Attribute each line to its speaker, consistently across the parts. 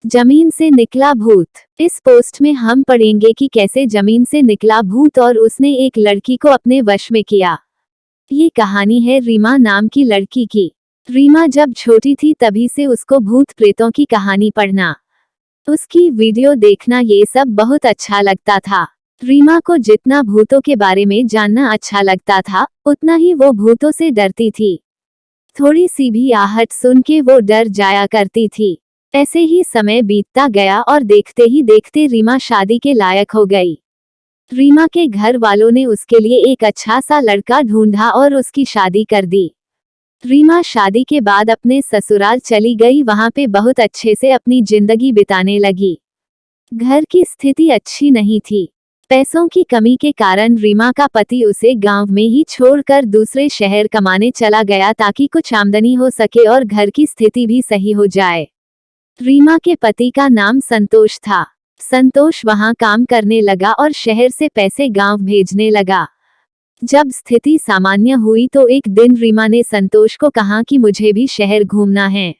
Speaker 1: जमीन से निकला भूत। इस पोस्ट में हम पढ़ेंगे कि कैसे जमीन से निकला भूत और उसने एक लड़की को अपने वश में किया। ये कहानी है रीमा नाम की लड़की की। रीमा जब छोटी थी तभी से उसको भूत प्रेतों की कहानी पढ़ना, उसकी वीडियो देखना ये सब बहुत अच्छा लगता था। रीमा को जितना भूतों के बारे में जानना अच्छा लगता था, उतना ही वो भूतों से डरती थी। थोड़ी सी भी आहट सुन के वो डर जाया करती थी। ऐसे ही समय बीतता गया और देखते ही देखते रीमा शादी के लायक हो गई। रीमा के घर वालों ने उसके लिए एक अच्छा सा लड़का ढूंढा और उसकी शादी कर दी। रीमा शादी के बाद अपने ससुराल चली गई, वहां पे बहुत अच्छे से अपनी जिंदगी बिताने लगी। घर की स्थिति अच्छी नहीं थी। पैसों की कमी के कारण रीमा का पति उसे गांव में ही छोड़कर दूसरे शहर कमाने चला गया ताकि कुछ आमदनी हो सके और घर की स्थिति भी सही हो जाए। रीमा के पति का नाम संतोष था। संतोष वहां काम करने लगा और शहर से पैसे गांव भेजने लगा। जब स्थिति सामान्य हुई तो एक दिन रीमा ने संतोष को कहा कि मुझे भी शहर घूमना है,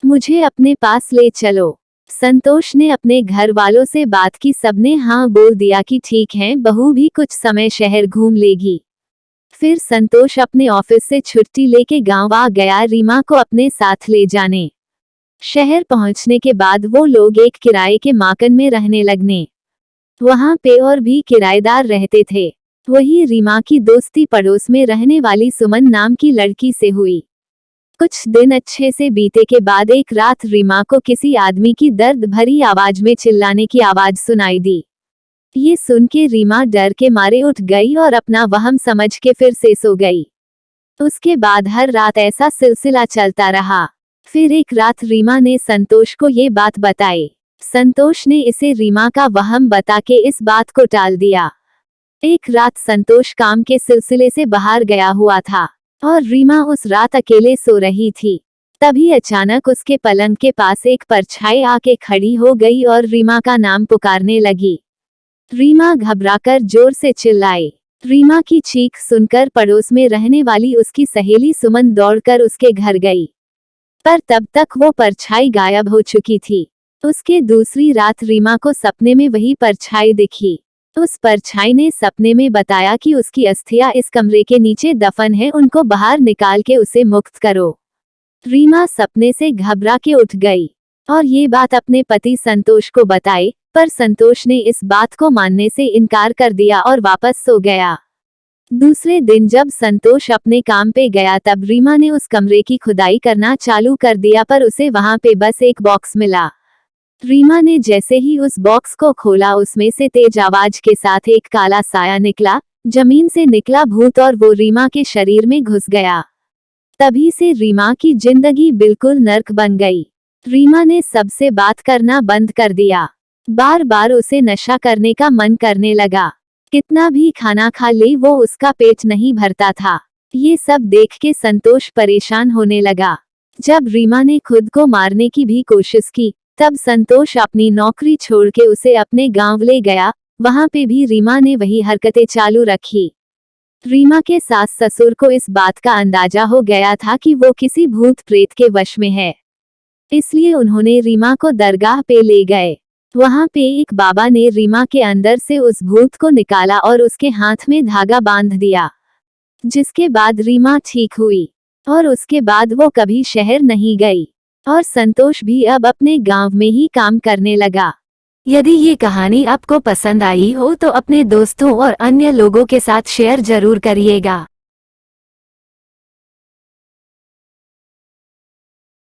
Speaker 1: मुझे अपने पास ले चलो। संतोष ने अपने घर वालों से बात की, सबने हाँ बोल दिया कि ठीक है, बहू भी कुछ समय शहर घूम लेगी। फिर संतोष अपने ऑफिस से छुट्टी लेके गांव आ गया रीमा को अपने साथ ले जाने। शहर पहुंचने के बाद वो लोग एक किराए के मकान में रहने लगने। वहां पे और भी किराएदार रहते थे। वही रीमा की दोस्ती पड़ोस में रहने वाली सुमन नाम की लड़की से हुई। कुछ दिन अच्छे से बीते के बाद एक रात रीमा को किसी आदमी की दर्द भरी आवाज में चिल्लाने की आवाज सुनाई दी। ये सुन के रीमा डर के मारे उठ गई और अपना वहम समझ के फिर से सो गई। उसके बाद हर रात ऐसा सिलसिला चलता रहा। फिर एक रात रीमा ने संतोष को ये बात बताई। संतोष ने इसे रीमा का वहम बता के इस बात को टाल दिया। एक रात संतोष काम के सिलसिले से बाहर गया हुआ था और रीमा उस रात अकेले सो रही थी। तभी अचानक उसके पलंग के पास एक परछाई आके खड़ी हो गई और रीमा का नाम पुकारने लगी। रीमा घबराकर जोर से चिल्लाई। रीमा की चीख सुनकर पड़ोस में रहने वाली उसकी सहेली सुमन दौड़कर उसके घर गई, पर तब तक वो परछाई गायब हो चुकी थी। उसके दूसरी रात रीमा को सपने में वही परछाई दिखी। उस परछाई ने सपने में बताया कि उसकी अस्थियां इस कमरे के नीचे दफन है, उनको बाहर निकाल के उसे मुक्त करो। रीमा सपने से घबरा के उठ गई और ये बात अपने पति संतोष को बताई, पर संतोष ने इस बात को मानने से इनकार कर दिया और वापस सो गया। दूसरे दिन जब संतोष अपने काम पे गया तब रीमा ने उस कमरे की खुदाई करना चालू कर दिया, पर उसे वहां पे बस एक बॉक्स मिला। रीमा ने जैसे ही उस बॉक्स को खोला उसमें से तेज आवाज के साथ एक काला साया निकला। जमीन से निकला भूत और वो रीमा के शरीर में घुस गया। तभी से रीमा की जिंदगी बिल्कुल नर्क बन गई। रीमा ने सबसे बात करना बंद कर दिया। बार बार उसे नशा करने का मन करने लगा। कितना भी खाना खा ले वो उसका पेट नहीं भरता था। ये सब देख के संतोष परेशान होने लगा। जब रीमा ने खुद को मारने की भी कोशिश की तब संतोष अपनी नौकरी छोड़ के उसे अपने गांव ले गया। वहां पे भी रीमा ने वही हरकतें चालू रखी। रीमा के सास ससुर को इस बात का अंदाजा हो गया था कि वो किसी भूत प्रेत के वश में है, इसलिए उन्होंने रीमा को दरगाह पे ले गए। वहां पे एक बाबा ने रीमा के अंदर से उस भूत को निकाला और उसके हाथ में धागा बांध दिया, जिसके बाद रीमा ठीक हुई और उसके बाद वो कभी शहर नहीं गई और संतोष भी अब अपने गांव में ही काम करने लगा। यदि ये कहानी आपको पसंद आई हो तो अपने दोस्तों और अन्य लोगों के साथ शेयर जरूर करिएगा।